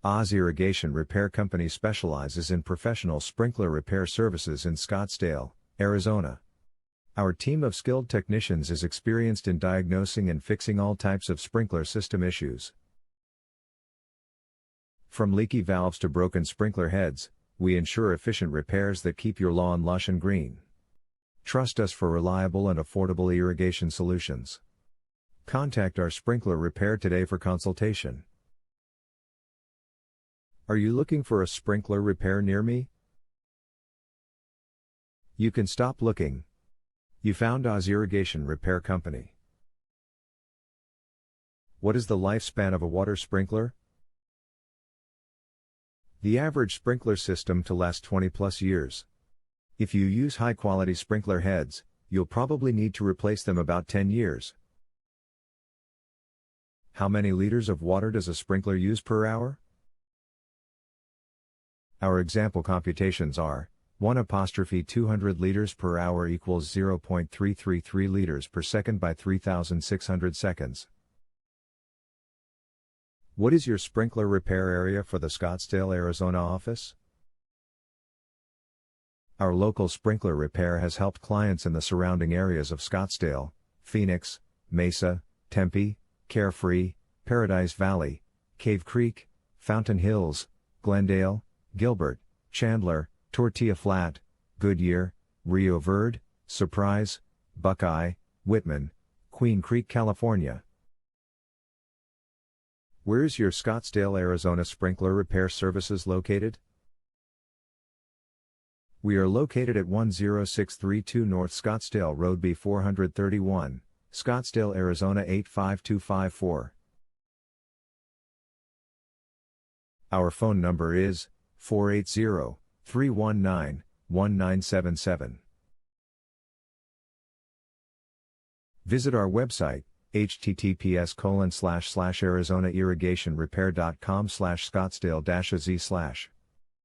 AZ Irrigation Repair Company specializes in professional sprinkler repair services in Scottsdale, Arizona. Our team of skilled technicians is experienced in diagnosing and fixing all types of sprinkler system issues. From leaky valves to broken sprinkler heads, we ensure efficient repairs that keep your lawn lush and green. Trust us for reliable and affordable irrigation solutions. Contact our sprinkler repair today for consultation. Are you looking for a sprinkler repair near me? You can stop looking. You found AZ Irrigation Repair Company. What is the lifespan of a water sprinkler? The average sprinkler system to last 20+ years. If you use high-quality sprinkler heads, you'll probably need to replace them about 10 years. How many liters of water does a sprinkler use per hour? Our example computations are 1/200 liters per hour equals 0.333 liters per second by 3,600 seconds. What is your sprinkler repair area for the Scottsdale, Arizona office? Our local sprinkler repair has helped clients in the surrounding areas of Scottsdale, Phoenix, Mesa, Tempe, Carefree, Paradise Valley, Cave Creek, Fountain Hills, Glendale, Gilbert, Chandler, Tortilla Flat, Goodyear, Rio Verde, Surprise, Buckeye, Wittman, Queen Creek, California. Where is your Scottsdale, Arizona sprinkler repair services located? We are located at 10632 North Scottsdale Road B 431, Scottsdale, Arizona 85254. Our phone number is 480-319-1977. Visit our website, https://arizonairrigationrepair.com/Scottsdale-AZ/.